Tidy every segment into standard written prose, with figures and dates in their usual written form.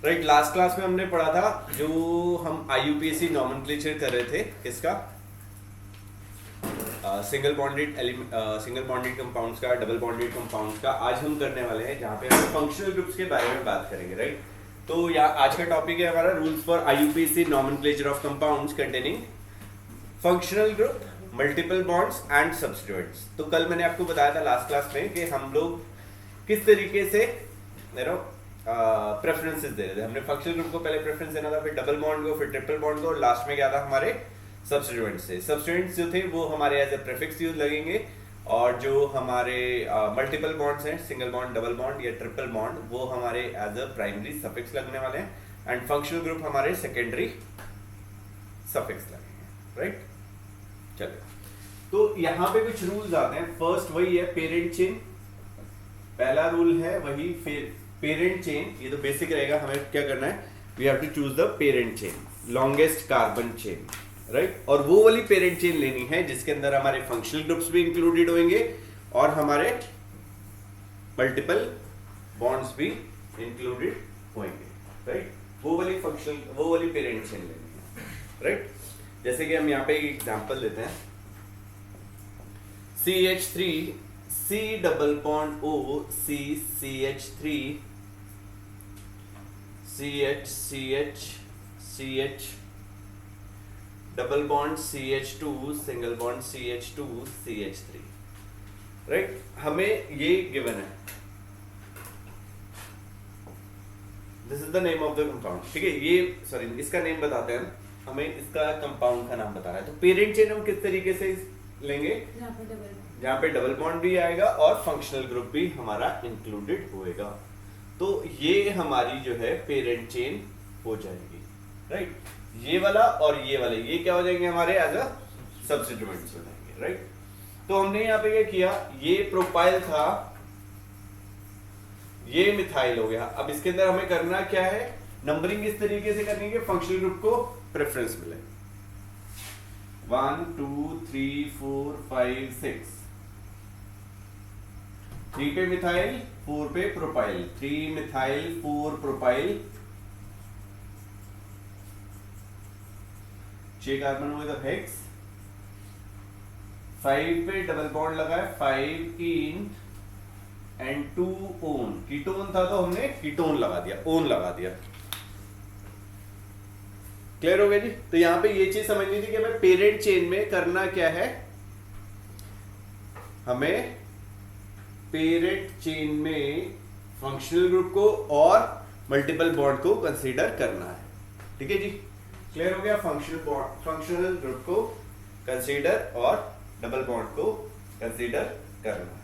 Right, last class में हमने पढ़ा था जो हम IUPAC नॉमेनक्लेचर कर रहे थे किसका, सिंगल बॉन्डेड कंपाउंड्स का, डबल बॉन्डेड कंपाउंड्स का। आज हम करने वाले हैं जहाँ पे हम फंक्शनल ग्रुप्स के बारे में बात करेंगे। राइट, तो यहाँ आज का टॉपिक है हमारा rules for IUPAC nomenclature of compounds containing functional group, multiple bonds and substituents. तो कल मैंने आपको बताया था लास्ट क्लास में कि हम लोग किस तरीके से प्रेफरेंसेस दे रहे थे। हमने फंक्शनल ग्रुप को पहले प्रेफरेंस देना था, फिर डबल बॉन्ड को, फिर ट्रिपल बॉन्ड को, और लास्ट में क्या था हमारे सब्स्टिट्यूएंट्स से। सब्स्टिट्यूएंट्स जो थे वो हमारे एज ए प्रीफिक्स यूज लगेंगे, और जो हमारे मल्टीपल बॉन्ड्स हैं, सिंगल बॉन्ड, डबल बॉन्ड या ट्रिपल बॉन्ड, वो हमारे एज अ प्राइमरी सफिक्स लगने वाले हैं, एंड फंक्शनल ग्रुप हमारे सेकेंडरी सफिक्स लगेंगे। राइट, चलिए तो यहाँ पे कुछ रूल्स आते हैं। फर्स्ट वही है पेरेंट चेन, पहला रूल है वही पेरेंट चेन। ये तो बेसिक रहेगा, हमें क्या करना है, we have to choose the parent chain, longest carbon chain. Right, और वो वाली पेरेंट चेन लेनी है जिसके अंदर हमारे फंक्शनल ग्रुप्स भी इंक्लूडेड होंगे और हमारे मल्टीपल बॉन्ड्स भी इंक्लूडेड होंगे। राइट, वो वाली पेरेंट चेन लेनी है। राइट, जैसे कि हम यहाँ पे एक एग्जांपल लेते हैं, CH3 C double bond O C CH3 CH CH CH double bond CH2 single bond CH2 CH3। Right, हमें ये गिवन है, this is the name of the compound. ठीक है, ये सॉरी इसका नेम बताते हैं, हमें इसका कंपाउंड का नाम बताना है। तो पेरेंट चेन हम किस तरीके से लेंगे, जहाँ पे डबल बॉन्ड भी आएगा और फंक्शनल ग्रुप भी हमारा इंक्लूडेड होएगा। तो ये हमारी जो है पेरेंट चेन हो जाएगी। राइट, ये वाला और ये वाले ये क्या हो जाएंगे हमारे एज अ सब्स्टिट्यूएंट्स हो जाएंगे। राइट, तो हमने यहाँ पे क्या किया, ये प्रोपाइल था, ये मिथाइल हो गया। अब इसके अंदर हमें करना क्या है, नंबरिंग इस तरीके से करनी है कि फंक्शनल ग्रुप को प्रेफरेंस मिले। 1 2 3 4 5 6, 3 पे मिथाइल, 4 पे प्रोपाइल, 3 मिथाइल 4 प्रोपाइल, 6 कार्बन हुए तो हेक्स, 5 पे डबल बॉन्ड लगा है, 5 इन एंड 2 ओन। कीटोन था तो हमने कीटोन लगा दिया, ओन लगा दिया। क्लियर हो गया जी। तो यहां पे ये चीज समझनी थी कि हमें पेरेंट चेन में करना क्या है, हमें पेरेंट चेन में फंक्शनल ग्रुप को और मल्टीपल बॉन्ड को कंसीडर करना है। ठीक है जी, क्लियर हो गया। फंक्शनल ग्रुप को कंसीडर और डबल बॉन्ड को कंसीडर करना है।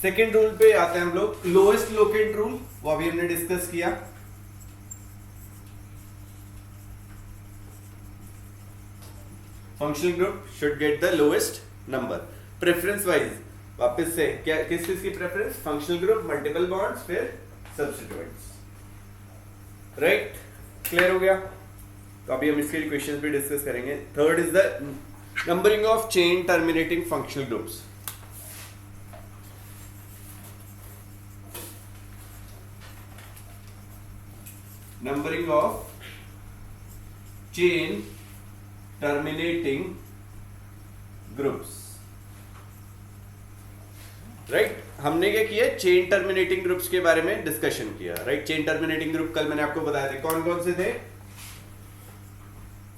सेकेंड रूल पे आते हैं हम लोग, लोएस्ट लोकेट रूल, वो अभी हमने डिस्कस किया। Functional group should get the lowest number. Preference wise वापस से क्या, किस चीज की preference, functional group, multiple bonds, फिर सब्स्टिट्यूएंट्स। राइट, क्लियर हो गया। तो अभी हम इसके क्वेश्चंस भी डिस्कस करेंगे। Third is the numbering of chain terminating functional groups. Numbering of chain terminating groups. Right, हमने क्या किया, चेन टर्मिनेटिंग ग्रुप्स के बारे में डिस्कशन किया। राइट, चेन टर्मिनेटिंग ग्रुप कल मैंने आपको बताया थे, कौन कौन से थे,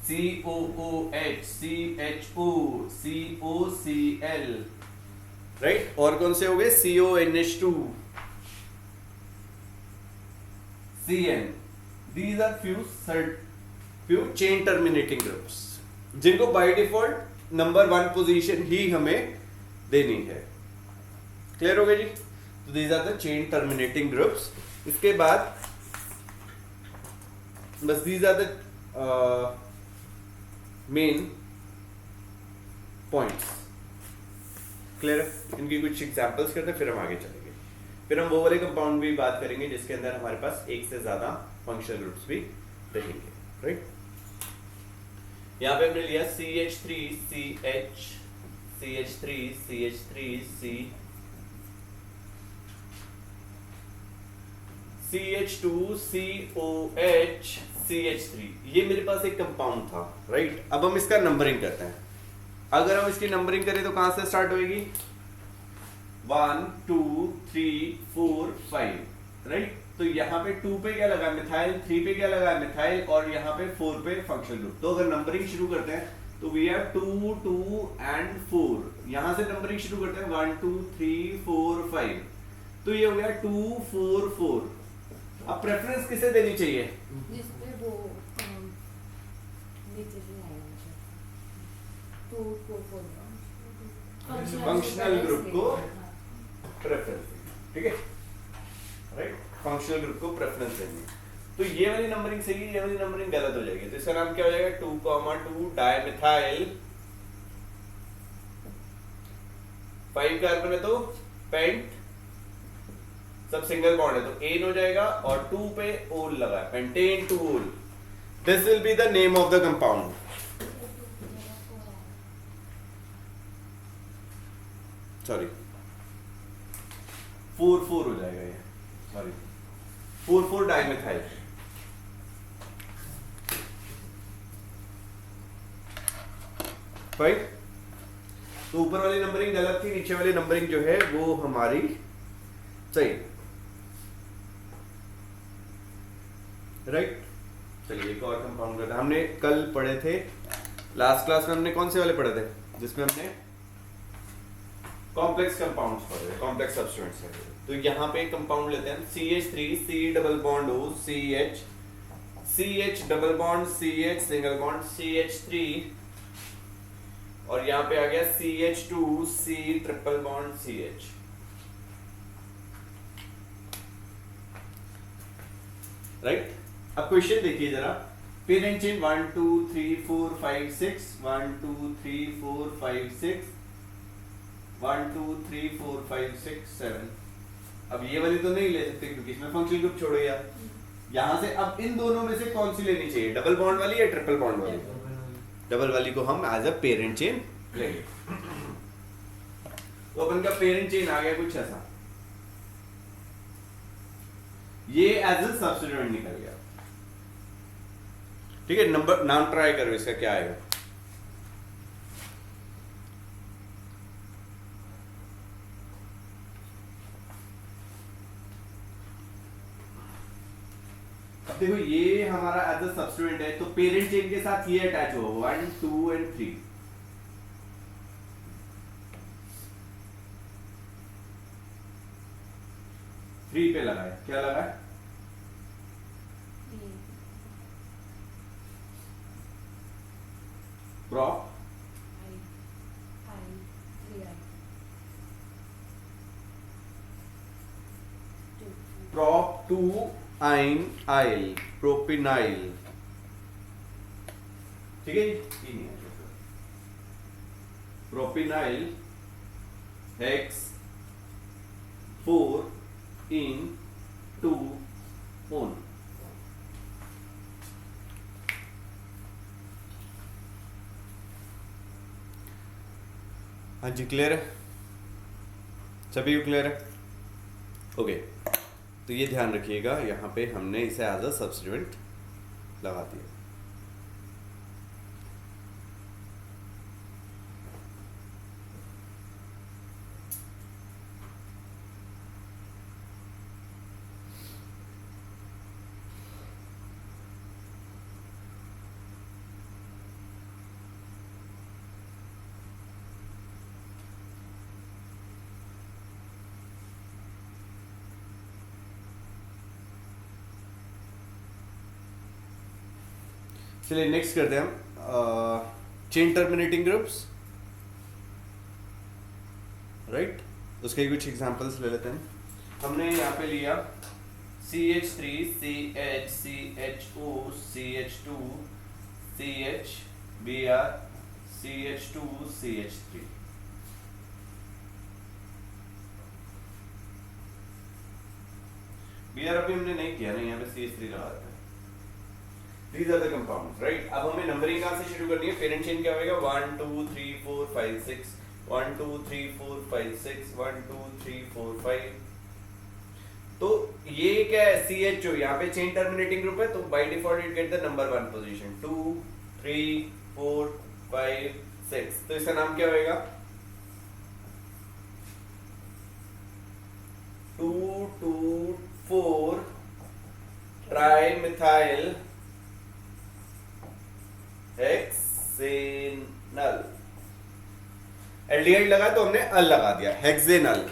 COOH, CHO, COCl। राइट, और कौन से हो गए, CONH2, CN। These are few chain terminating groups जिनको बाय डिफॉल्ट नंबर 1 पोजीशन ही हमें देनी है। क्लियर हो गया जी। तो these are the chain terminating groups। इसके बाद बस these are the main points। Clear है, इनकी कुछ एग्जांपल्स करते हैं फिर हम आगे चलेंगे। फिर हम वो वाले कंपाउंड भी बात करेंगे जिसके अंदर हमारे पास एक से ज्यादा फंक्शनल ग्रुप्स भी रहेंगे। राइट, यहाँ पे हमने लिया CH3 CH CH3 CH3 C CH2COH CH3, ये मेरे पास एक कंपाउंड था, राइट। अब हम इसका नंबरिंग करते हैं। अगर हम इसकी नंबरिंग करें तो कहां से स्टार्ट होएगी? 1 2 3 4 5, राइट। तो यहाँ पे 2 पे क्या लगा? मिथाइल। 3 पे क्या लगा? मिथाइल। और यहाँ पे 4 पे फंक्शनल ग्रुप। तो अगर नंबरिंग शुरू करते हैं तो वी हैव 2 2 एंड 4। यहां से नंबरिंग शुरू करते हैं 1 2 3 4 5। तो ये हो गया 2 4 4। अब प्रेफरेंस किसे देनी चाहिए? जिसपे वो नीचे से आएगा तो फंक्शनल ग्रुप को प्रेफरेंस, ठीक है, राइट। फंक्शनल ग्रुप को प्रेफरेंस देनी। तो ये वाली नंबरिंग सही है, ये वाली नंबरिंग गलत हो जाएगी। तो इसका नाम क्या हो जाएगा? 2,2 डाइमिथाइल 5 कार्बन है तो पेंट, सब सिंगल बॉन्ड है तो एन हो जाएगा। और 2 पे ओल लगा है, पेंटेन 2 ओल। This will be the name of the compound. Sorry 4 हो जाएगा ये, सॉरी 4 डाइमिथाइल। राइट। तो ऊपर वाली नंबरिंग गलत थी, नीचे वाली नंबरिंग जो है वो हमारी सही, राइट। चलिए एक और कंपाउंड करते हैं। हमने कल पढ़े थे, लास्ट क्लास में हमने कौन से वाले पढ़े थे जिसमें हमने कॉम्प्लेक्स कंपाउंड्स पढ़े, कॉम्प्लेक्स सब्स्टिट्यूएंट्स पढ़े। तो यहाँ पे कंपाउंड लेते हैं CH3 C double bond O CH, CH double bond CH single bond CH3, और यहाँ पे आ गया CH2 C triple bond CH। Right. अब क्वेश्चन देखिए जरा। Parent chain 1 2 3 4 5 6, 1 2 3 4 5 6, 1 2 3 4 5 6 7। अब ये वाली तो नहीं ले सकते क्योंकि इसमें फंक्शनल ग्रुप छोड़ो यार। यहां से अब इन दोनों में से कौन सी लेनी चाहिए? डबल बॉन्ड वाली या ट्रिपल बॉन्ड वाली? डबल वाली को हम एज अ पेरेंट चेन लेंगे। तो अपन का पेरेंट चेन आ गया कुछ ऐसा, ये एज अ सब्स्टिट्यूएंट निकल गया, ठीक है। नंबर नाम ट्राई करो, इसका क्या आएगा? देखो ये हमारा एज अ सब्स्टिट्यूएंट है, तो पेरेंट चेन के साथ ये अटैच होगा 1 2 एंड 3। थ्री पे लगा है, क्या लगा है? प्रॉप प्रॉप 2 आइन आइल प्रोपिनाइल, ठीक है। प्रोपिनाइल हेक्स 4 इन 2 ओन। हाँ जी, क्लियर है सभी को? क्लियर है, ओके। तो ये ध्यान रखिएगा, यहाँ पे हमने इसे एज अ सब्स्टिट्यूएंट लगा दिया। चलिए नेक्स्ट करते हैं हम चेन टर्मिनेटिंग ग्रुप्स, राइट। उसके कुछ एग्जांपल्स ले लेते हैं। हमने यहाँ पे लिया CH3 CH CHO CH2 CH Br CH2 CH3। Br अभी हमने नहीं किया ना, यहाँ पे CH3 लगा था। These are the compounds, right? अब हमें नंबरिंग कहाँ से शुरू करनी है? पेरेंट चेन क्या होगा? 1 2 3 4 5 6, 1 2 3 4 5 6, 1 2 3 4 5। तो ये क्या है, CHO, यहाँ पे चेन टर्मिनेटिंग ग्रुप है, तो by default it get the number 1 position, 2 3 4 5 6, तो इसका नाम क्या होएगा, 2 2 4 ट्राई मिथाइल हेक्सेनल। एल्डिहाइड लगा तो हमने अल लगा दिया, हेक्सेनल।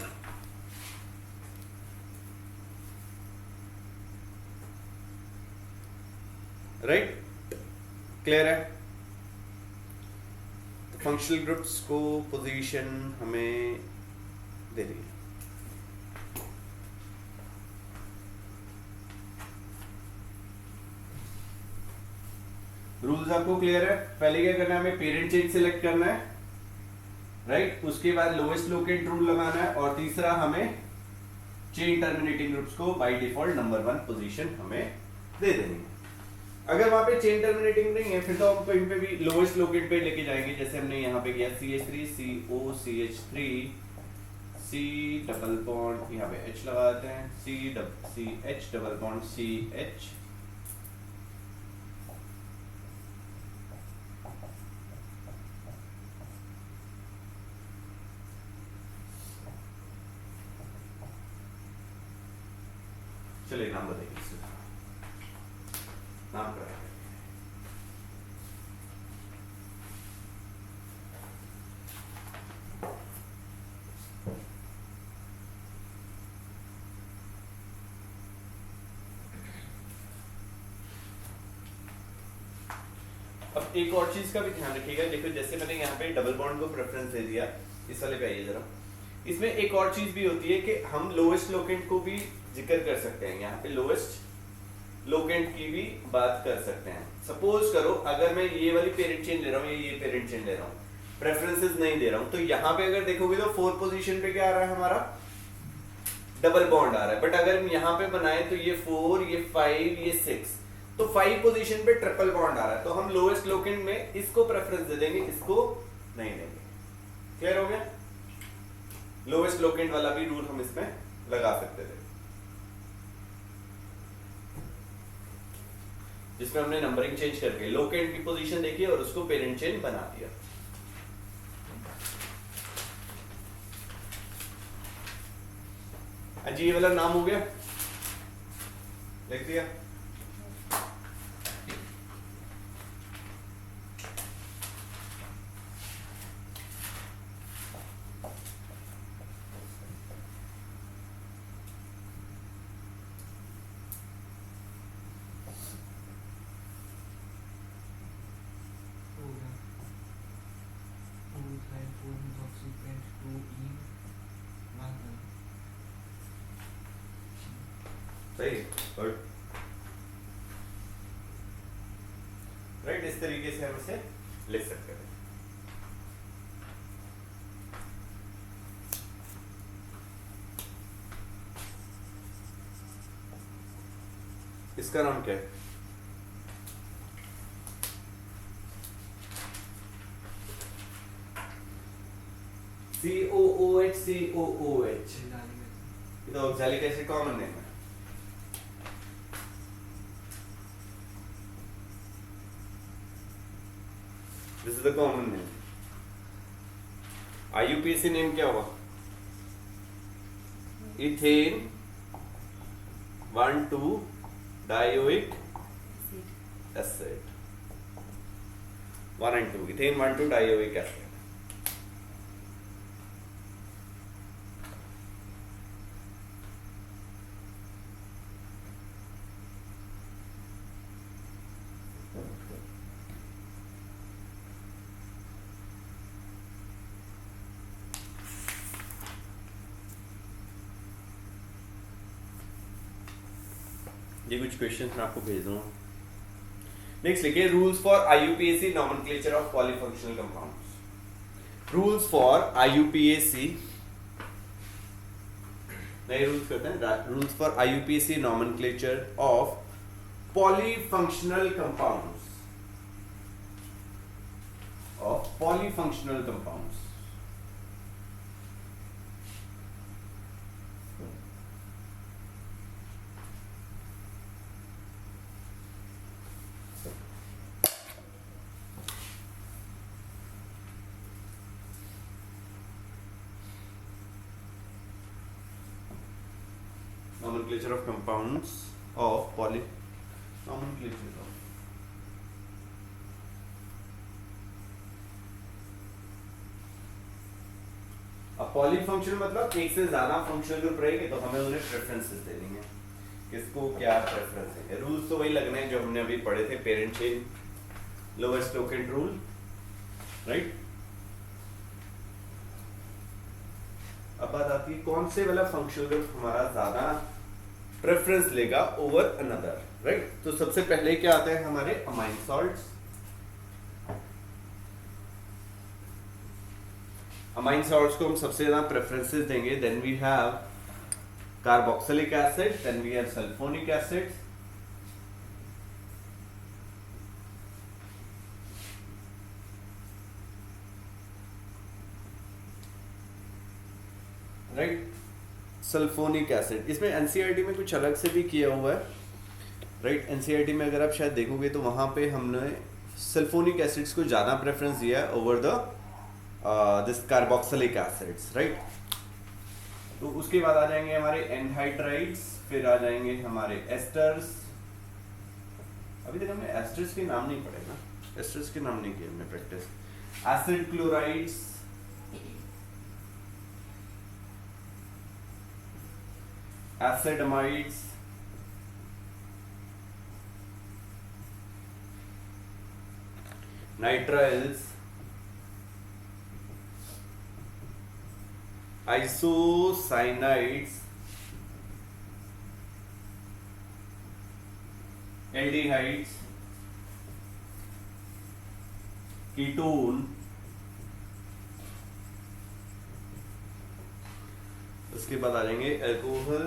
राइट, क्लियर है। तो फंक्शनल ग्रुप्स को पोजीशन हमें दे दी। रूल्स आपको क्लियर है। पहले क्या करना है, हमें पेरेंट चेन सिलेक्ट करना है, राइट। उसके बाद लोएस्ट लोकेट रूल लगाना है, और तीसरा हमें चेन टर्मिनेटिंग ग्रुप्स को बाय डिफॉल्ट नंबर 1 पोजीशन हमें दे देनी है। अगर वहां पे चेन टर्मिनेटिंग नहीं है, फिर तो हम कहीं पे भी लोएस्ट लोकेट पे लेके जाएंगे, जैसे हमने यहाँ पे किया CH3 CO CH3 C double bond, यहाँ पे H लगाते हैं, CH डबल बॉन्ड CH, चलिए नाम बताइए, नाम कराइए। अब एक और चीज का भी ध्यान रखिएगा, देखो जैसे मैंने यहाँ पे डबल बॉन्ड को प्रेफरेंस दे दिया, इस वाले पे आइए जरा। इसमें एक और चीज भी होती है कि हम लोएस्ट लोकेंट को भी जिक्र कर सकते हैं, यहाँ पे लोएस्ट लोकेंट की भी बात कर सकते हैं। सपोज करो अगर मैं ये वाली पेरेंट चेन ले रहा हूँ या ये पेरेंट चेन ले रहा हूँ, प्रेफरेंसेस नहीं दे रहा हूँ, तो यहाँ पे अगर देखोगे तो 4 पोजीशन पे क्या आ रहा है, हमारा डबल बॉन्ड आ रहा है। बट अगर हम यहाँ पे बनाए तो ये 4, ये 5, ये 6, तो 5 पोजीशन पे ट्रिपल बॉन्ड आ रहा है, तो हम लोएस्ट लोकेंट में इसको प्रेफरेंस दे देंगे, इसको नहीं देंगे। क्लियर हो गया। लोएस्ट लोकेंट वाला भी रूल हम इसमें लगा सकते थे, जिसमें हमने नंबरिंग चेंज करके लोकेंट की पोजीशन देखी और उसको पेरेंट चेन बना दिया। जी ये वाला नाम हो गया, लिख दिया। सही, गुड, राइट। इस तरीके से हम इसे लिख सकते हैं। इसका नाम क्या है, COOH COOH, ये तो ऑक्सैलिक एसिड कॉमन नेम है। This is the common name. IUPAC name क्या होगा, ethane 1,2 dioic acid, 1 and 2, ethane 1,2 dioic acid. ये कुछ क्वेश्चंस मैं आपको भेज दूंगा। नेक्स्ट लिखिए, rules for IUPAC nomenclature of polyfunctional compounds. Rules for IUPAC, नए रूल्स करते हैं। Rules for IUPAC nomenclature of polyfunctional compounds, of polyfunctional compounds. nomenclature of compounds of poly nomenclature of अब पॉलीफंक्शनल मतलब एक से ज्यादा फंक्शनल ग्रुप रहेंगे तो हमें उन्हें प्रेफरेंसेस देनी है, किसको क्या प्रेफरेंस है। रूल्स तो वही लगने हैं जो हमने अभी पढ़े थे, parent chain, lowest token rule, right. अब बात आती है कौन से वाला फंक्शनल ग्रुप हमारा ज्यादा प्रेफरेंस लेगा ओवर अनदर, राइट। तो सबसे पहले क्या आता है हमारे अमाइन सॉल्ट्स। अमाइन सॉल्ट्स को हम सबसे ज्यादा प्रेफरेंसेस देंगे। Then we have carboxylic acid, then we have sulphonic acid, right. Sulphonic acid इसमें एनसीईआरटी में कुछ अलग से भी किया हुआ है, राइट। एनसीईआरटी में अगर आप शायद देखोगे तो वहां पे हमने सल्फोनिक एसिड्स को ज्यादा प्रेफरेंस दिया है over the this carboxylic acids, right. तो उसके बाद आ जाएंगे हमारे एनहाइड्राइड्स, फिर आ जाएंगे हमारे एस्टर्स। अभी तक हमने एस्टर्स के नाम नहीं पढ़े ना, एस्टर्स के नाम नहीं किए हमने practice. Acid chlorides, acid amides, nitriles, isocyanides, aldehydes, ketone, उसके बाद आ जाएंगे alcohol,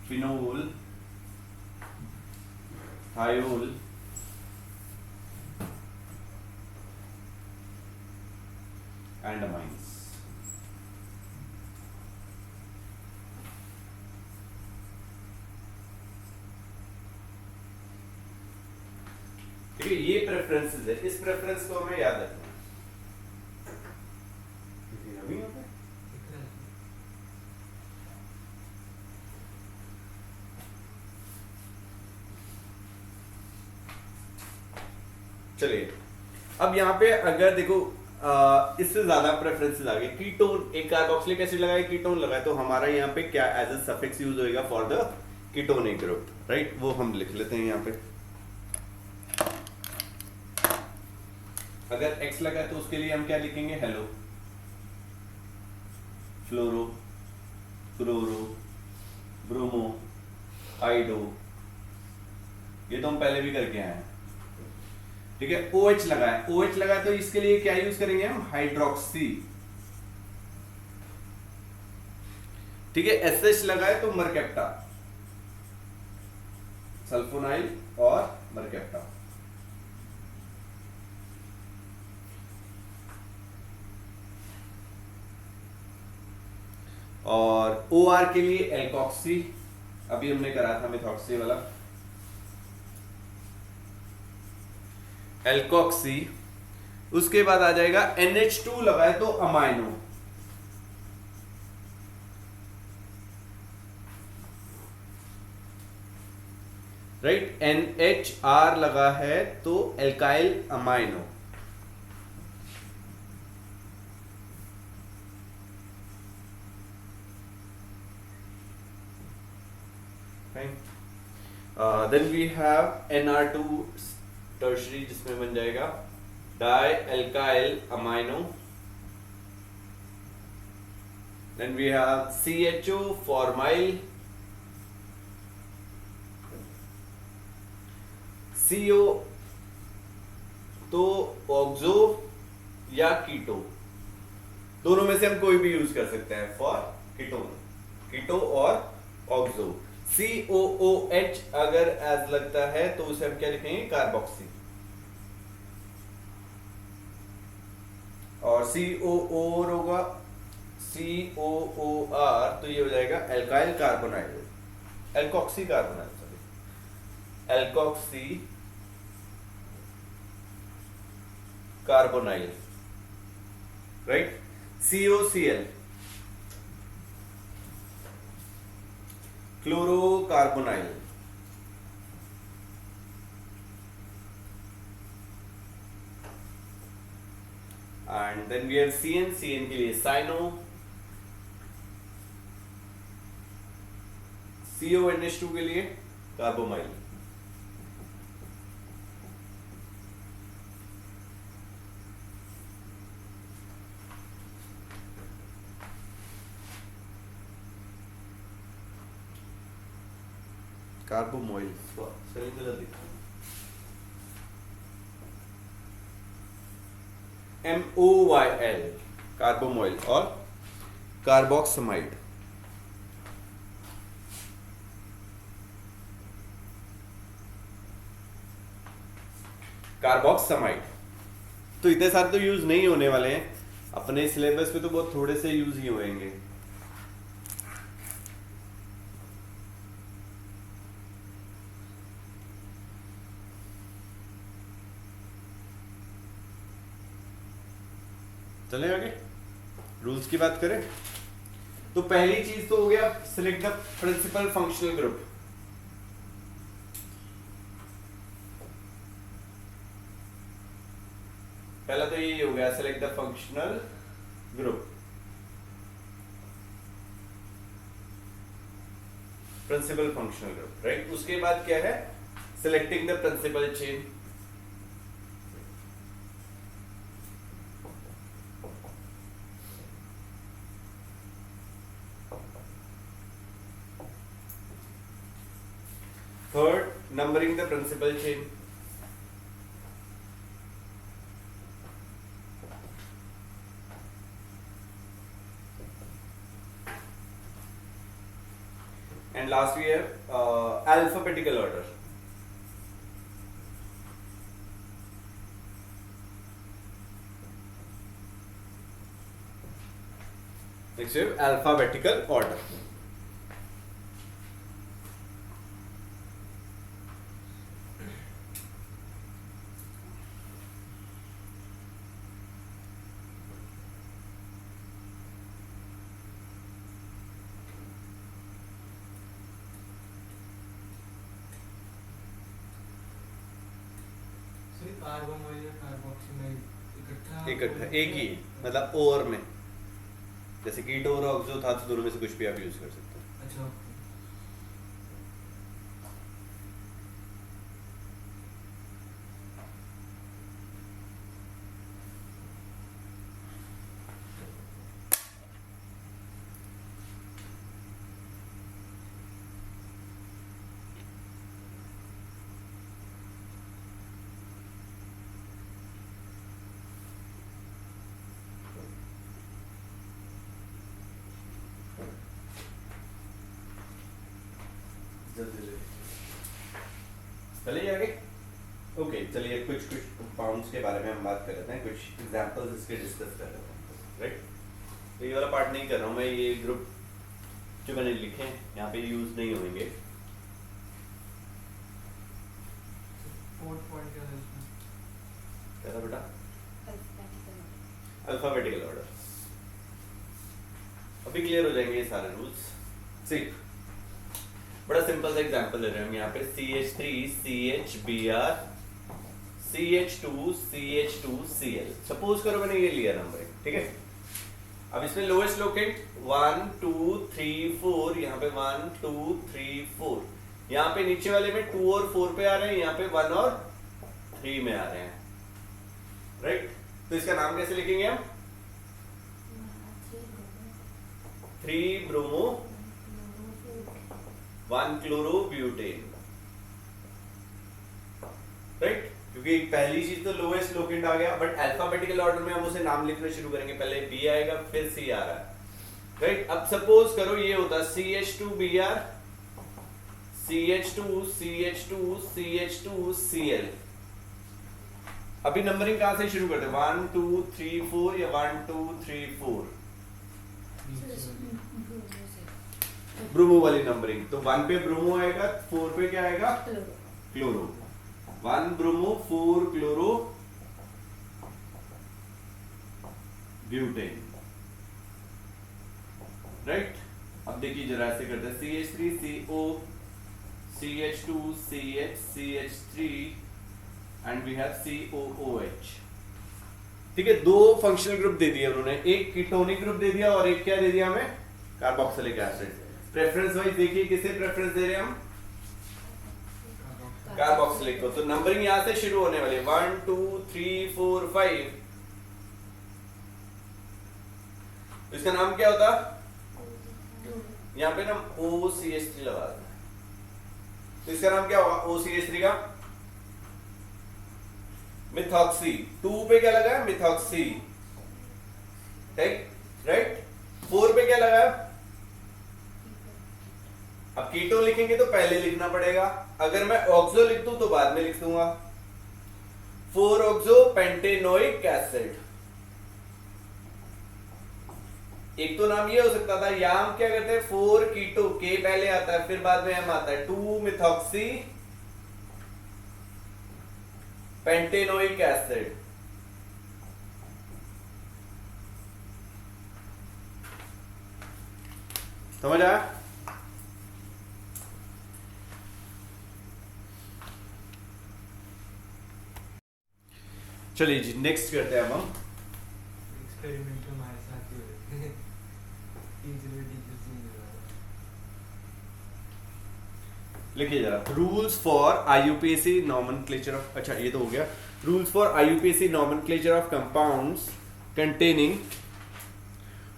phenol, thiol, and amines. ठीक है, ये प्रेफरेंसेस है। इस प्रेफरेंस को हमें याद रखना है। अभी यहाँ पे चलिए, अब यहाँ पे अगर देखो इससे ज्यादा प्रेफरेंसेस आ गए, कीटोन, एक कार्बोक्सिलिक एसिड लगाए, कीटोन लगाए, तो हमारा यहाँ पे क्या एज अ सफिक्स यूज होएगा for the ketonic group, right. वो हम लिख लेते हैं यहाँ पे। अगर X लगा तो उसके लिए हम क्या लिखेंगे, हेलो, फ्लोरो, क्लोरो, ब्रोमो, आइडो, ये तो हम पहले भी करके आए हैं, ठीक है। OH लगाए, OH लगाए तो इसके लिए क्या यूज करेंगे हम, हाइड्रोक्सी, ठीक है। SH लगाए तो मरकेप्टा, सल्फोनाइल और मरकेप्टा। और OR के लिए एल्कोक्सी, अभी हमने करा था मिथॉक्सी वाला, एल्कोक्सी। उसके बाद आ जाएगा NH2 लगाए तो अमाइनो, राइट। NHR लगा है तो alkyl amino, then we have NR2 tertiary, जिसमें बन जाएगा di alkyl amino. Then we have CHO formyl, CO तो ऑक्सो या कीटो, दोनों में से हम कोई भी यूज कर सकते हैं फॉर कीटोन, कीटो और ऑक्सो। COOH अगर एज लगता है तो उसे हम क्या लिखेंगे, कार्बोक्सी। और COOR होगा, COOR तो ये हो जाएगा alkyl carbonyl, alkoxy carbonyl, sorry, alkoxy carbonyl, right. COCl chlorocarbonyl, and then we have CN, CN के लिए साइनो, CONH2 के लिए कार्बोमाइल। कार्बोमोइल स्पेलिंग गलत लिखा है, MOYL कार्बोमोइल, और कार्बोक्समाइड, कार्बोक्समाइड। तो इतने सारे तो यूज नहीं होने वाले हैं अपने सिलेबस पे, तो बहुत थोड़े से यूज ही होंगे। चले आगे, रूल्स की बात करें तो पहली चीज तो हो गया select the principal functional group. पहला तो ये हो गया select the functional group, principal functional group, right. उसके बाद क्या है, selecting the principal chain. Third, numbering the principal chain. And last we have alphabetical order. Next we have alphabetical order. Carbamoyl या कार्बोक्सिमाइल इकट्ठा एक ही, मतलब ओर में, जैसे कीटो और ऑक्सो था तो दोनों में से कुछ भी आप यूज कर सकते हो। अच्छा, चलिए आगे। ओके, चलिए कुछ कुछ कंपाउंड्स के बारे में हम बात कर लेते हैं, कुछ एग्जांपल्स इसके डिस्कस कर लेते हैं, राइट। तो ये वाला पार्ट नहीं कर रहा हूँ मैं, ये ग्रुप जो मैंने लिखे हैं यहाँ पे यूज नहीं होंगे। फोर्थ पॉइंट क्या है इसमें? क्या था बेटा? Alphabetical alphabetical order. अभी क्लियर हो जाएंगे ये सारे रूल्स। सी बड़ा सिंपल सा एग्जांपल ले रहे हैं हम यहाँ पे, CH3 CHBr CH2 CH2 Cl। Suppose करो मैंने ये लिया नंबर, ठीक है। अब इसमें लोएस्ट लोकेंट 1 2 3 4, यहाँ पे 1 2 3 4, यहाँ पे नीचे वाले में 2 और 4 पे आ रहे हैं, यहाँ पे 1 और 3 में आ रहे हैं, राइट। तो इसका नाम कैसे लिखेंगे हम? 3 ब्रोमो 1 क्लोरोब्यूटेन, राइट। क्योंकि पहली चीज तो लोएस्ट लोकेंट आ गया, बट अल्फाबेटिकल ऑर्डर में हम उसे नाम लिखना शुरू करेंगे, पहले बी आएगा फिर सी आ रहा है, राइट। अब सपोज करो ये होता CH2Br CH2 CH2 CH2 Cl। अभी नंबरिंग कहां से शुरू करते हैं? 1 2 3 4 या 1 2 3 4? ब्रोमो वाली नंबरिंग। तो 1 पे ब्रोमो आएगा, 4 पे क्या आएगा? Chloro. 1 bromo 4 chloro butane, right. अब देखिए जरा ऐसे करते हैं CH3CO CH2 CH CH3 and we have COOH। ठीक है, दो फंक्शनल ग्रुप दे दिए उन्होंने, एक कीटोनिक ग्रुप दे दिया और एक क्या दे दिया हमें, कार्बोक्सिलिक एसिड। प्रेफरेंस वाइज देखिए किसे प्रेफरेंस दे रहे हैं हम, कार्बोक्सिलिक को। तो नंबरिंग यहां से शुरू होने वाली 1 2 3 4 5। इसका नाम क्या होता, यहाँ पे ना OCH3 लगा देना। तो इसका नाम क्या होगा OCH3 का, मिथॉक्सी। 2 पे क्या लगा है, मिथॉक्सी, राइट। 4 पे क्या लगा है, अब कीटोन लिखेंगे तो पहले लिखना पड़ेगा, अगर मैं ऑक्सो लिख दूं तो बाद में लिख दूंगा। 4 ऑक्सो पेंटेनोइक एसिड। एक तो नाम ये हो सकता था, या हम क्या करते हैं 4 कीटो, के पहले आता है फिर बाद में एम आता है, 2 मिथॉक्सी पेंटेनोइक एसिड। समझ आया? चलिए जी नेक्स्ट करते हैं अब हम। एक्सपेरिमेंट हमारे साथ ही होते हैं। टीचर से नहीं हो रहा। लिखिए जरा, rules for IUPAC nomenclature of, अच्छा ये तो हो गया, rules for IUPAC nomenclature of compounds containing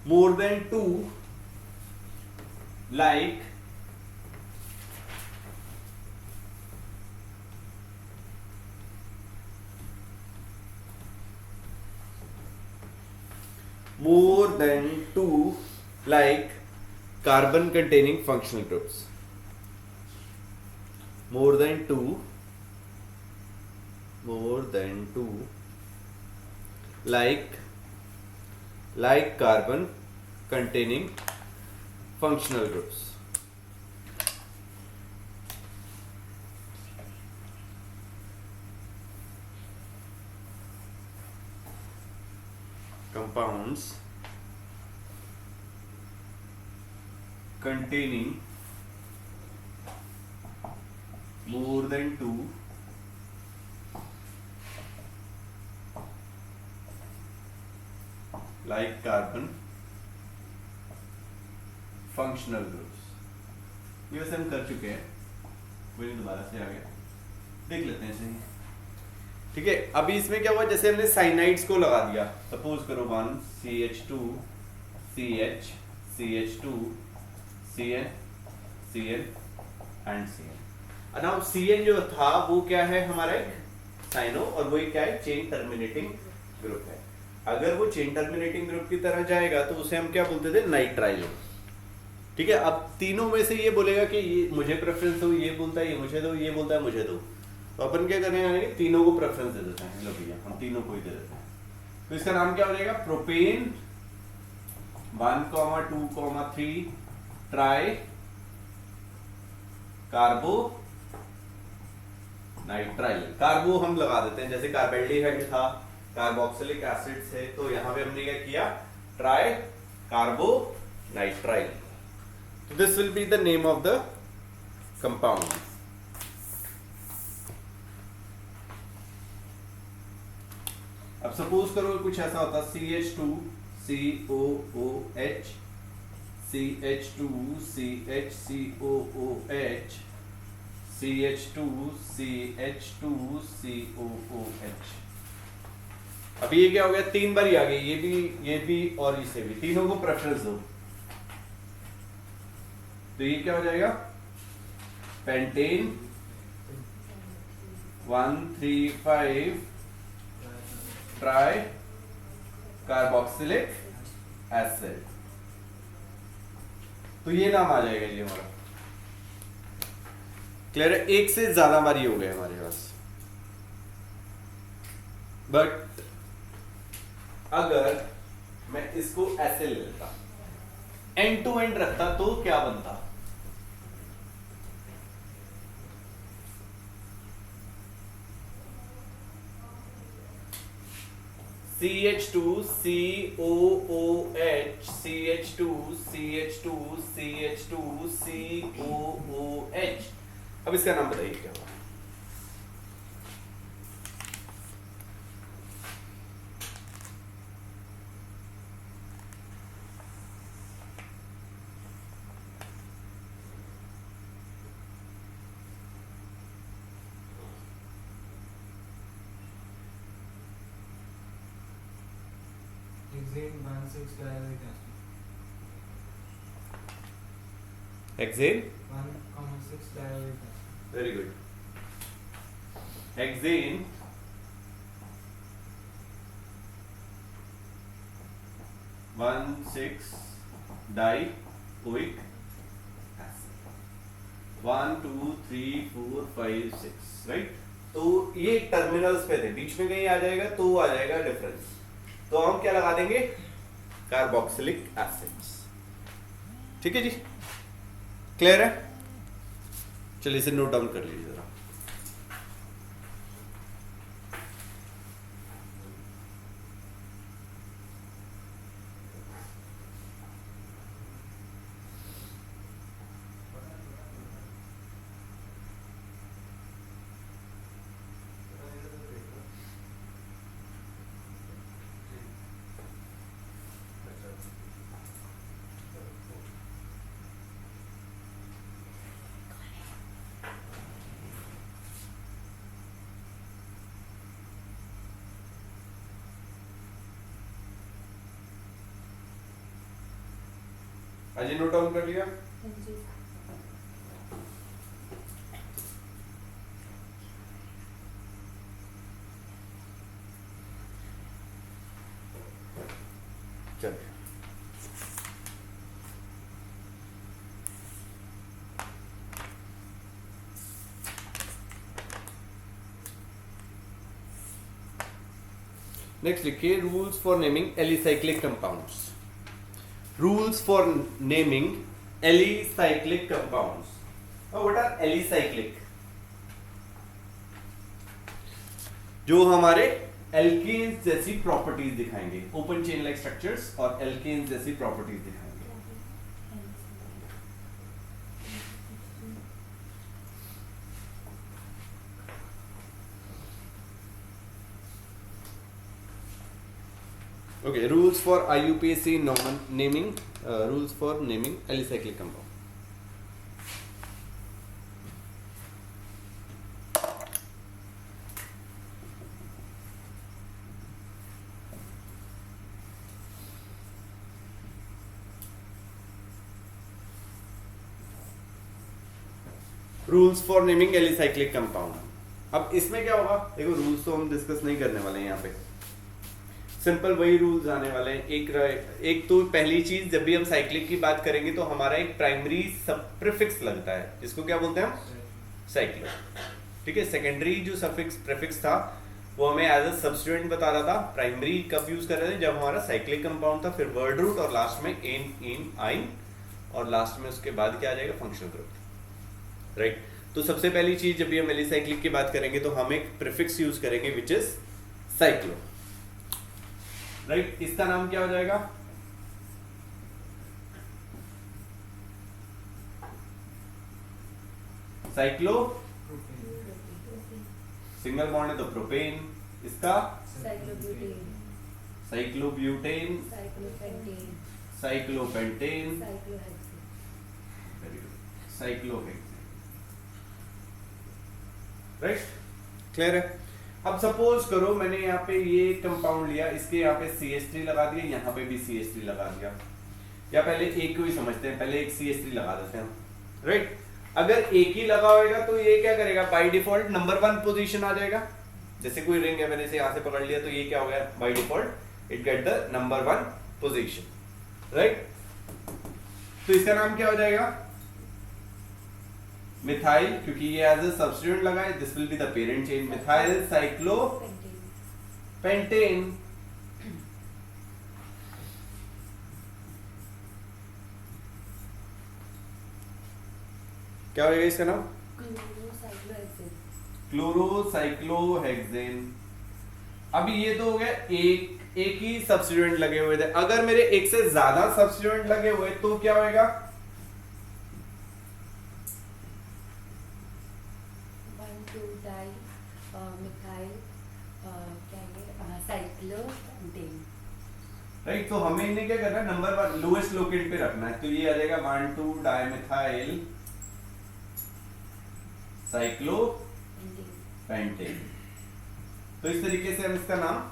more than 2 like more than 2 like carbon containing functional groups, more than 2 like carbon containing functional groups। compounds containing more than 2 like carbon functional groups। ये वैसे हम कर चुके हैं, वही दोबारा से आ गया, देख लेते हैं सही। ठीक है, अभी इसमें क्या हुआ, जैसे हमने साइनाइड्स को लगा दिया, सपोज करो 1 CH2 CH CH2 CN CN and CN। Now CN जो था वो क्या है हमारा एक साइनो, और वो क्या है, चेन टर्मिनेटिंग ग्रुप है। अगर वो चेन टर्मिनेटिंग ग्रुप की तरह जाएगा तो उसे हम क्या बोलते थे, नाइट्राइल। ठीक है, अब तीनों में से ये बोलेगा कि ये मुझे प्रेफरेंस दो, ये बोलता है ये मुझे दो, ये बोलता है मुझे दो, तो अपन क्या करेंगे, तीनों को प्रेफरेंस दे देते हैं। लो भैया हम तीनों को ही दे देते हैं। तो इसका नाम क्या हो जाएगा, प्रोपेन 1, 2, 3 ट्राई कार्बो नाइट्राइल। कार्बो हम लगा देते हैं, जैसे कार्बेल्डिहाइड था, कार्बोक्सिलिक एसिड से, तो यहां पे हमने क्या किया, ट्राई कार्बो नाइट्राइल। तो this will be the name of the compound. अब सपोज करो कुछ ऐसा होता CH2 COOH CH2 CHCOOH CH2 CH2 COOH। अब ये क्या हो गया, 3 बार ही आ गई, ये भी और इसे भी, तीनों को प्रेफरेंस दो, तो ये क्या हो जाएगा, पेंटेन 1,3,5 ट्राई कार्बोक्सिलिक एसिड। तो ये नाम आ जाएगा जी हमारा। क्लियर है, एक से ज्यादा बार ये हो गए हमारे पास। बट अगर मैं इसको ऐसे ले लेता, एंड टू एंड रखता, तो क्या बनता, CH2 COOH CH2 CH2 CH2 COOH। अब इसका नाम बताइए क्या होगा? Hexane 1,6 dioic acid. Hexane 1,6 dioic acid. very good hexane 1,6 dioic acid 1 2 3 4 5 6 right. तो ये टर्मिनल्स पे थे, बीच में कहीं आ जाएगा तो आ जाएगा डिफरेंस, तो हम क्या लगा देंगे? Carboxylic acids. ठीक है जी, क्लियर है? चलिए इसे नोट डाउन कर लीजिए जरा। अजय नोट डाउन कर लिया? हाँ जी। चलिए नेक्स्ट लिखिए rules for naming alicyclic compounds. Rules for naming alicyclic compounds. Now, what are alicyclic? जो हमारे एल्केन्स जैसी प्रॉपर्टीज दिखाएंगे, ओपन चेन लाइक स्ट्रक्चर्स और एल्केन्स जैसी प्रॉपर्टीज दिखाएंगे। Okay, rules for IUPAC naming, rules for naming alicyclic compound. Rules for naming alicyclic compound. अब इसमें क्या होगा? देखो रूल्स तो हम डिस्कस नहीं करने वाले हैं यहाँ पे, सिंपल वही रूल्स आने वाले हैं। एक तो पहली चीज, जब भी हम साइक्लिक की बात करेंगे तो हमारा एक प्राइमरी सब प्रीफिक्स लगता है, जिसको क्या बोलते हैं हम? साइक्लो। ठीक है, सेकेंडरी जो सफिक्स प्रीफिक्स था वो हमें एज अ सब्स्टिट्यूएंट बता रहा था। प्राइमरी कब यूज कर रहे थे? जब हमारा साइक्लिक कंपाउंड था, फिर वर्ड रूट और लास्ट में एन इन आइन, और लास्ट में उसके बाद क्या आ जाएगा? Functional group. राइट। तो सबसे पहली चीज, जब भी हम एलिसाइक्लिक की बात करेंगे तो हम एक प्रीफिक्स यूज करेंगे विच इज साइक्लो। राइट, इसका नाम क्या हो जाएगा? साइक्लो। सिंगल बॉन्ड है तो प्रोपेन, इसका cyclobutane, cyclobutane, cyclopentane, cyclopentane, cyclohexane. Very good, cyclohexane. Right, clear है? अब सपोज करो मैंने यहाँ पे ये कंपाउंड लिया, इसके यहाँ पे CH3 लगा दिया, यहाँ पे भी CH3 लगा दिया, या पहले एक को ही समझते हैं, पहले एक CH3 लगा देते हैं। राइट, अगर एक ही लगा होगा तो ये क्या करेगा? बाय डिफॉल्ट नंबर 1 पोजीशन आ जाएगा। जैसे कोई रिंग है, मैंने इसे यहाँ से पकड़ लिया तो ये क्या हो गया? By default it get the number 1 position. Right, तो इसका नाम क्या हो जाएगा? मिथाइल, क्योंकि ये एज अ सब्स्टिट्यूएंट लगा है, this will be the parent chain, methyl cyclopentane. क्या होगा इसका नाम? क्लोरोसाइक्लोहेक्सेन। क्लोरोसाइक्लोहेक्सेन। अभी ये तो हो गया एक ही सब्स्टिट्यूएंट लगे हुए थे। अगर मेरे एक से ज्यादा सब्स्टिट्यूएंट लगे हुए तो क्या होएगा? 1,2 डाई मिथाइल क्या है साइक्लोपेंटेन। राइट, तो हमें इन्हें क्या करना है? नंबर वन लोएस्ट लोकेट पे रखना है। तो ये आ जाएगा 1,2 डाइमिथाइल साइक्लोपेंटेन। तो इस तरीके से हम इसका नाम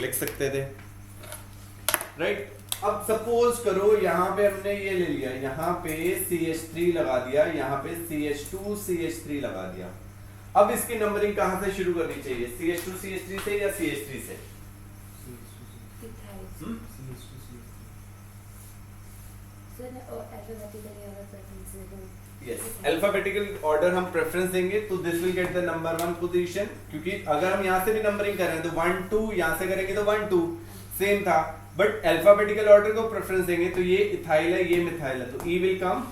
लिख सकते थे। राइट, अब सपोज करो यहाँ पे हमने ये ले लिया, यहाँ पे CH3 लगा दिया, यहाँ पे CH2 CH3 लगा दिया। अब इसकी नंबरिंग कहाँ से शुरू करनी चाहिए? CH2 CH3 से या CH3 से? अल्फाबेटिकल ऑर्डर हम प्रेफरेंस देंगे तो this will get the number one position, क्योंकि अगर हम यहाँ से भी नंबरिंग कर रहे हैं तो 1 2, यहाँ से करेंगे तो 1 2 सेम था, बट अल्फाबेटिकल ऑर्डर को प्रेफरेंस देंगे तो ये इथाइल है, ये मिथाइल है, तो E विल कम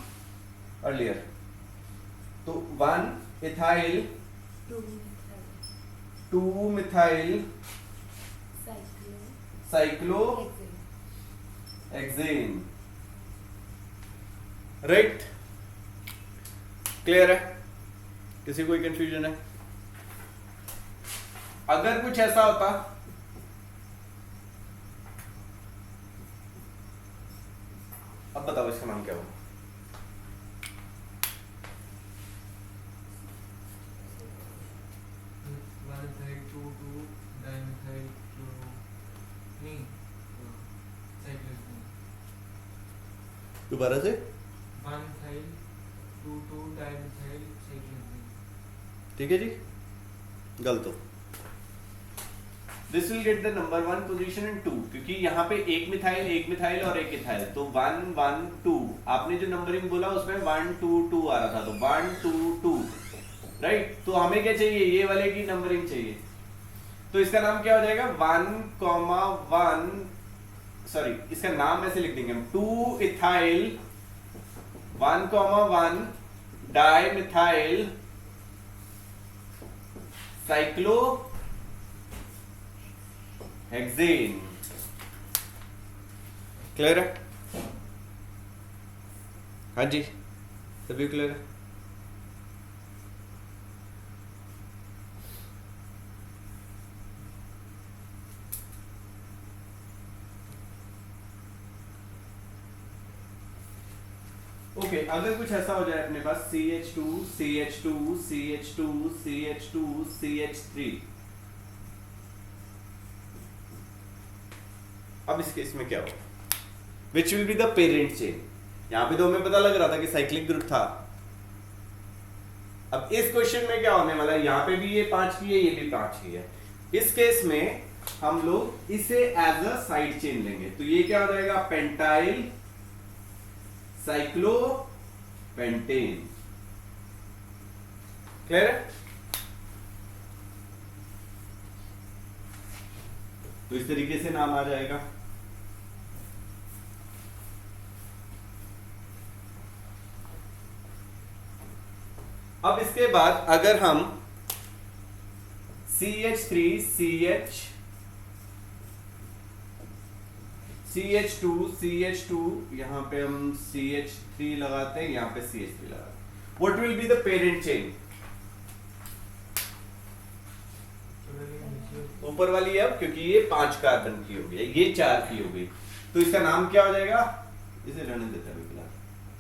अर्लियर। तो 1 ethyl 2 methyl cyclo hexane. Right, clear है? किसी कोई कंफ्यूजन है? अगर कुछ ऐसा होता अब बताओ इसका नाम क्या होगा? दोबारा से। ठीक है जी, गलत हो। This will get the number one position in 2, क्योंकि यहाँ पे एक मिथाइल और एक इथाइल, तो 1 1 2। आपने जो नंबरिंग बोला उसमें 1 2 2 आ रहा था, तो 1 2 2। राइट, तो हमें क्या चाहिए? ये वाले की नंबरिंग चाहिए। तो इसका नाम क्या हो जाएगा? 1,1, सॉरी इसका नाम ऐसे लिख देंगे हम, 2 ethyl 1,1 dimethyl cyclo hexane. Clear है? हाँ जी, सभी क्लियर है? ओके, अगर कुछ ऐसा हो जाए अपने पास CH2 CH2 CH2 CH2 CH3, अब इस केस में क्या होगा? Which will be the parent chain? यहां पे तो हमें पता लग रहा था कि साइक्लिक ग्रुप था। अब इस क्वेश्चन में क्या होने वाला है? यहां पे भी ये 5 की है, ये भी 5 की है। इस केस में हम लोग इसे एज अ साइड चेन लेंगे, तो ये क्या हो जाएगा? Pentyl cyclopentane. क्लियर है? तो इस तरीके से नाम आ जाएगा। अब इसके बाद अगर हम CH3 CH2 CH2 यहां पे हम CH3 लगाते हैं, यहां पे CH3 लगाते हैं, what will be the parent chain? ऊपर वाली है, अब क्योंकि ये 5 कार्बन की हो गई, ये 4 की हो गई, तो इसका नाम क्या हो जाएगा? इसे रहने देता है,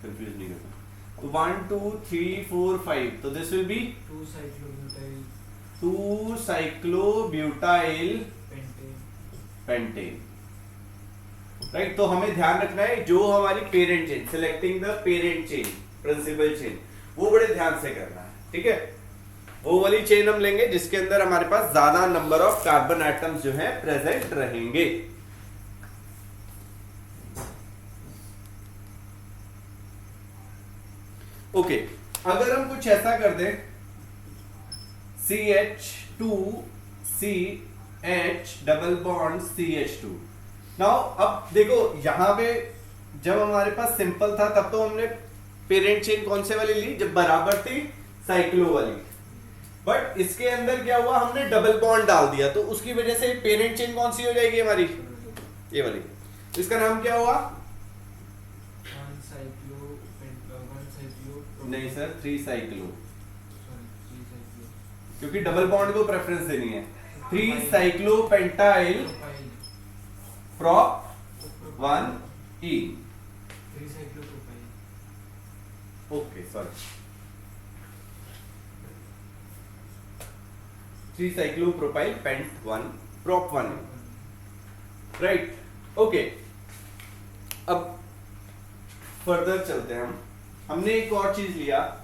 कंफ्यूज नहीं करता। तो 1 2 3 4 5, तो this will be 2 cyclobutyl pentane. Right, तो हमें ध्यान रखना है जो हमारी parent chain, selecting the parent chain, principal chain, वो बड़े ध्यान से करना है। ठीक है, वो वाली चेन हम लेंगे जिसके अंदर हमारे पास ज्यादा नंबर ऑफ कार्बन एटम्स जो है प्रेजेंट रहेंगे। ओके, अगर हम कुछ ऐसा कर दें CH2CH double bond CH2। Now अब देखो यहां पे जब हमारे पास सिंपल था तब तो हमने पेरेंट चेन कौन से वाली ली? जब बराबर थी साइक्लो वाली। बट इसके अंदर क्या हुआ, हमने डबल बॉन्ड डाल दिया, तो उसकी वजह से पेरेंट चेन कौन सी हो जाएगी हमारी, ये वाली। तो इसका नाम क्या हुआ? नहीं सर, 3 साइक्लो, क्योंकि डबल बॉन्ड को प्रेफरेंस देनी है। 3 cyclo pentyl prop 1 e. Okay sorry, 3 cyclo propyl pent 1 prop 1, right. Okay, अब फर्दर चलते हैं हम। हमने एक और चीज लिया,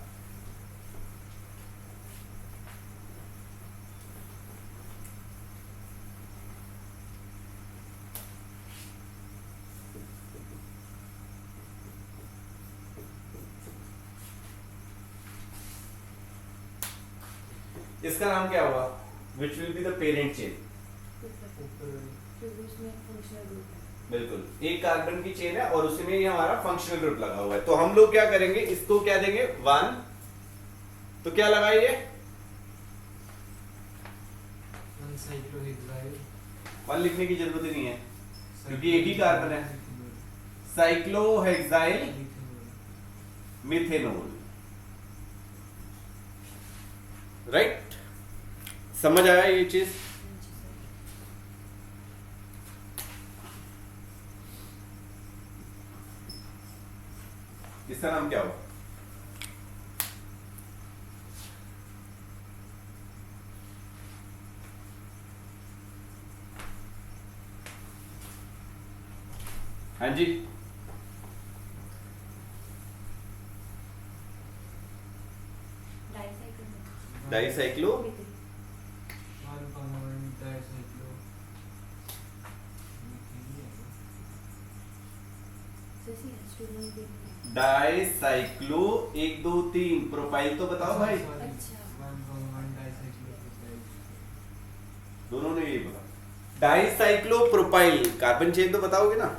इसका नाम क्या हुआ, which will be the parent chain. बिल्कुल, एक कार्बन की चेन है और उसमें ये हमारा फंक्शनल ग्रुप लगा हुआ है। तो हम लोग क्या करेंगे, इसको क्या देंगे 1, तो क्या लगाइए 1 लिखने की जरूरत ही नहीं है, क्योंकि एक ही कार्बन है। Cyclohexyl methanol, right. समझ आया ये चीज? इसका नाम क्या हुआ? हाँ जी, डाइसाइक्लो डाइसाइक्लो 1 2 3 प्रोफाइल तो बताओ भाई। दोनों ने यही बोला, डाइसाइक्लो प्रोपाइल कार्बन चेन तो बताओगे ना।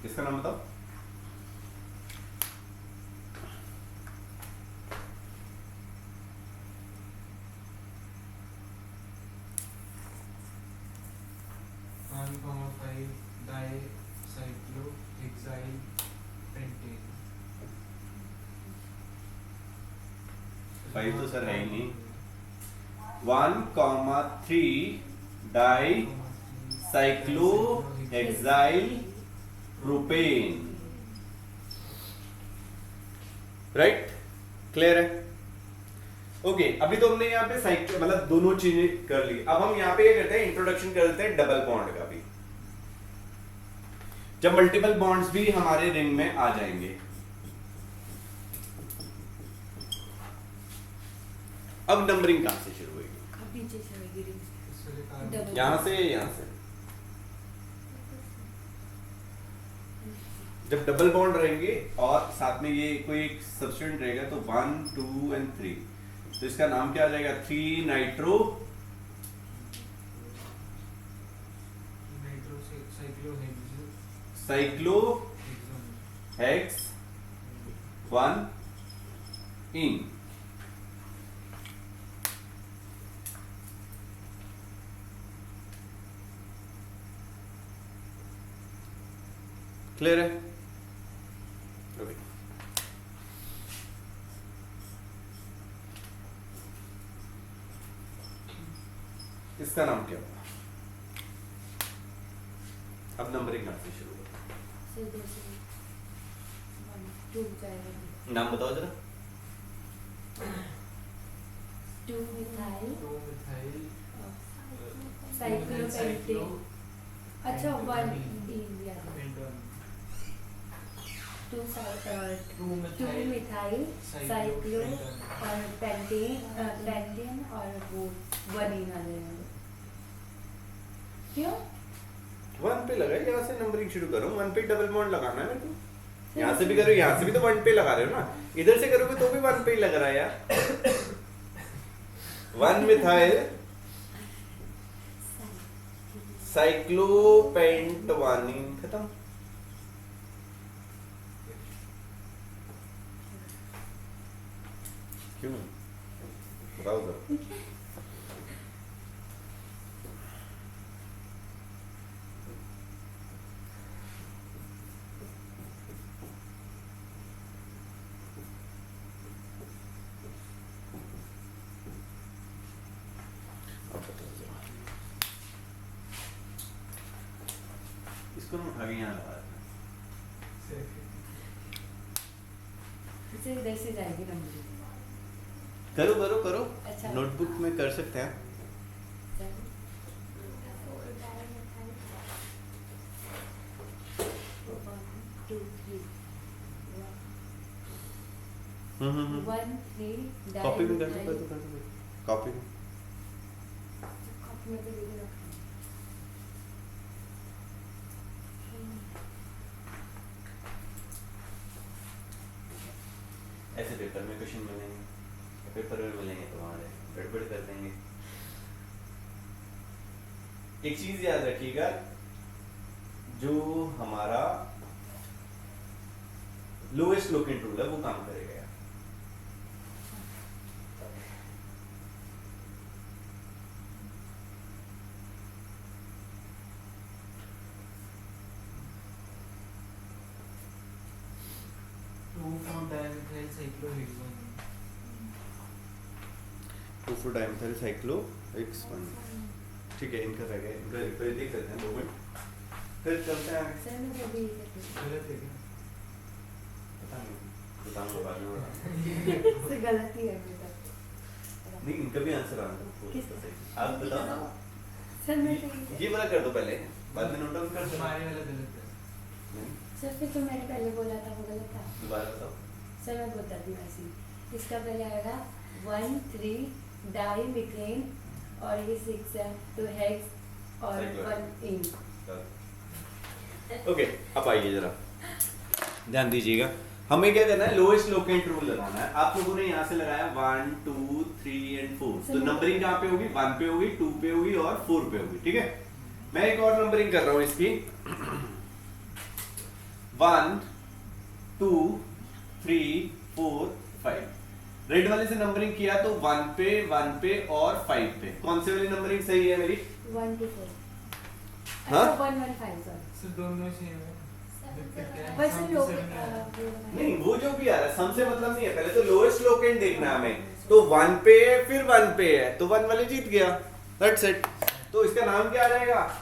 इसका नाम बताओ। फाइव तो सर है ही नहीं। 1,3 di cyclo hexyl propane, right, clear है? ओके, अभी तो हमने यहाँ पे साइक्लो मतलब दोनों चीजें कर ली। अब हम यहाँ पे क्या करते हैं, इंट्रोडक्शन कर देते हैं डबल बॉन्ड का भी, जब मल्टीपल बॉन्ड्स भी हमारे रिंग में आ जाएंगे। अब नंबरिंग कहां से शुरू होगी? यहां से, यहां से। जब डबल बॉन्ड रहेंगे और साथ में ये कोई एक सब्स्टिट्यूएंट रहेगा, तो 1 2 और 3, तो इसका नाम क्या आ जाएगा? 3 नाइट्रो साइक्लो हेक्स 1 इन। क्लियर है? ओके, इसका नाम क्या होगा? अब नंबरिंग कहां से शुरू होगा? नाम बताओ जरा। 2 मिथाइल साइक्लोपेंटेन, अच्छा 1 2 मिथाइल साइक्लो और पेंटेन और वो 1 इन आ जाएगा। क्यों 1 पे लगा, यहाँ से नंबरिंग शुरू करो। 1 पे डबल बॉन्ड लगाना है मेरे को। यहाँ से भी करो, यहाँ से भी तो 1 पे लगा रहे हो ना, इधर से करोगे तो भी 1 पे ही लग रहा है यार। 1 मिथाइल साइक्लोपेंटवानिन खत्म। क्यों बताओ तो। इसको ना उठा के यहाँ लगा देना। इसे इधर से जाएगी नंबर। करो करो करो। अच्छा। नोटबुक में कर सकते हैं। वन थ्री कॉपी में कर दो कर दो कर दो कॉपी में। कॉपी में तो लिख रखा है। ऐसे पेपर में क्वेश्चन मिलेंगे, पेपर में मिलेंगे तो वहाँ गड़बड़ कर देंगे। एक चीज याद रखिएगा, जो हमारा लोएस्ट लोकेंट रूल है वो काम करेगा। 2,4-dimethyl cyclohexone। ठीक है, इनका रह गया, इनका फिर देख लेते हैं 2 मिनट, फिर चलते हैं आगे। सर मैं कभी गलत है क्या? पता नहीं, बताऊंगा बाद में। से गलती है मेरा। नहीं, इनका भी आंसर आना किसका? सही। आप बताओ। सर मैं ये वाला कर दो पहले, बाद में नोट डाउन कर दो। हमारे वाला गलत है। नहीं, सर फिर जो मैंने पहले बोला था वो गलत था। दोबारा बताओ। सर मैं बताती हूँ ऐसे ही। इसका पहले आएगा 1,3-डाइमिथेन और ये 6 है तो हेक्स और 1 इन। ओके, अब आइए जरा ध्यान दीजिएगा, हमें क्या करना है, लोएस्ट लोकेंट रूल लगाना है। आप लोगों ने यहाँ से लगाया 1 2 3 एंड 4, तो नंबरिंग कहाँ पे होगी, 1 पे होगी, 2 पे होगी और 4 पे होगी। ठीक है, मैं एक और नंबरिंग कर रहा हूँ इसकी 1 2 3 4 5। रेड वाले से नंबरिंग किया तो 1 पे और 5 पे। कौन से वाली नंबरिंग सही है मेरी? 1 to 4। हाँ? अच्छा 1 1 5 सर। सर दोनों सेम है। पर सर लोग नहीं, वो जो भी आ रहा है सम से मतलब नहीं है, पहले तो लोएस्ट लोकेंट देखना है हमें। तो 1 पे है फिर 1 पे है तो 1 वाले जीत गया, दैट्स इट। तो इसका नाम क्या रहेगा?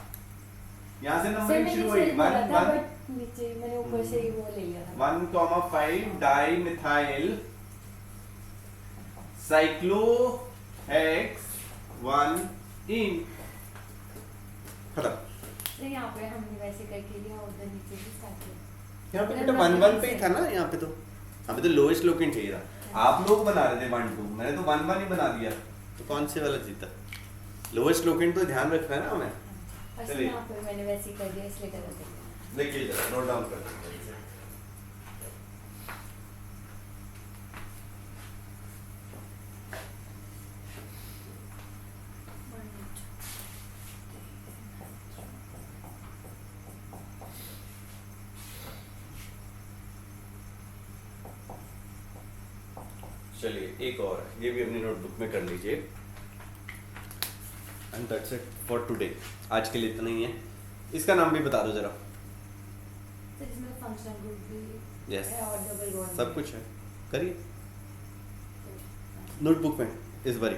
यहाँ से नंबरिंग शुरू हुई 1 1 नीचे मैंने ऊपर से ही वो ले लिया था। 1,5 डाइमिथाइल साइक्लोहेक्स 1 इन। खत्म। तो यहाँ पे हमने वैसे करके लिया, उधर नीचे भी स्टार्ट किया। यहाँ पे बेटा 1 1 पे ही था ना, यहाँ पे तो लोएस्ट लोकेंट चाहिए था। आप लोग बना रहे थे 1 2, मैंने तो 1 1 ही बना दिया, तो कौन से वाला जीता? लोएस्ट लोकेंट तो ध्यान रखना है ना हमें। अच्छा यहाँ पे मैंने वैसे ही कर दिया इसलिए गलत है। देखिए जरा नोट डाउन कर दीजिए। चलिए एक और है, ये भी अपनी नोटबुक में कर लीजिए। And that's it for today. आज के लिए इतना ही है। इसका नाम भी बता दो जरा। सर इसमें फंक्शनल ग्रुप भी यस, है और डबल बॉन्ड सब कुछ है, करिए नोटबुक में इस बारी।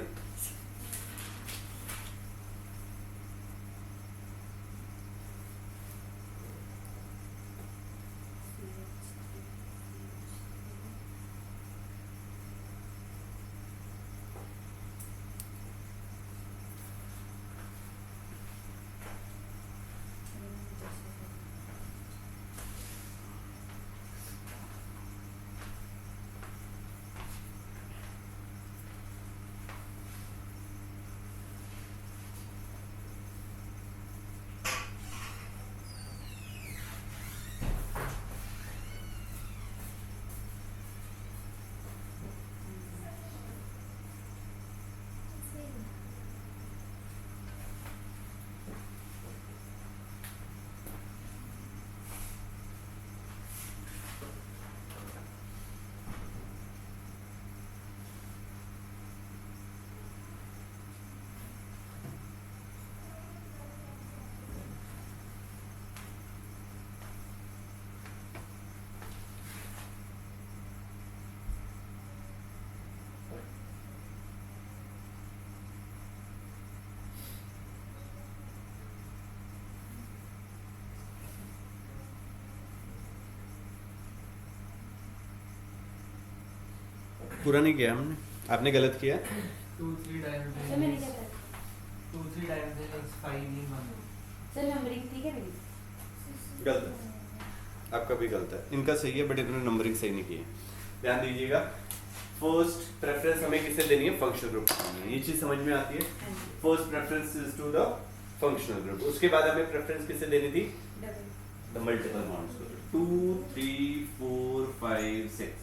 पूरा नहीं किया हमने, आपने गलत किया। 2-3 सर मैंने क्या dimensions, कहा? 2-3 dimensions 5 in 1 row. Sir numbering ठीक है मेरी? गलत है, आपका भी गलत है। इनका सही है बट इन्होंने नंबरिंग सही नहीं की है। ध्यान दीजिएगा, फर्स्ट प्रेफरेंस हमें किसे देनी है? फंक्शनल ग्रुप को देनी है। ये चीज समझ में आती है। हाँ जी। First preference is to the functional group. उसके बाद हमें प्रेफरेंस किसे देनी थी? डबल। द मल्टीपल बॉन्ड्स को। 2 3 4 5 6,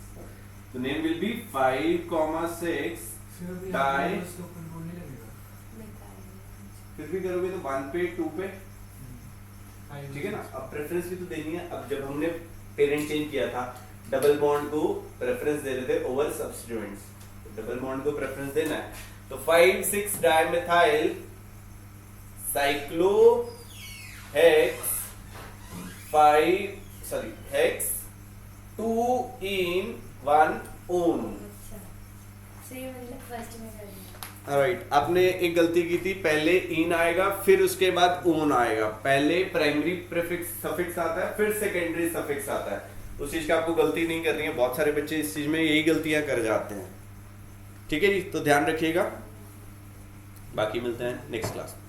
द नेम विल बी 5,6 फिर भी Die. उसके ऊपर वो नहीं लगेगा. मिथाइल। फिर भी करोगे तो 1 पे 2 पे, 5 ठीक है ना। अब प्रेफरेंस भी तो देनी है। अब जब हमने पेरेंट चेंज किया था, डबल बॉन्ड को प्रेफरेंस दे रहे थे ओवर सब्स्टिट्यूएंट्स, डबल बॉन्ड को प्रेफरेंस देना है। तो 5,6 dimethyl cyclo hex 2 in 1 own. अच्छा सही मतलब फर्स्ट में कर दिया। ऑलराइट, आपने एक गलती की थी, पहले इन आएगा फिर उसके बाद ओन आएगा। पहले प्राइमरी प्रीफिक्स सफिक्स आता है फिर सेकेंडरी सफिक्स आता है। उस चीज का आपको गलती नहीं करनी है। बहुत सारे बच्चे इस चीज में यही गलतियां कर जाते हैं, ठीक है जी। तो ध्यान रखिएगा, बाकी मिलते हैं नेक्स्ट क्लास में।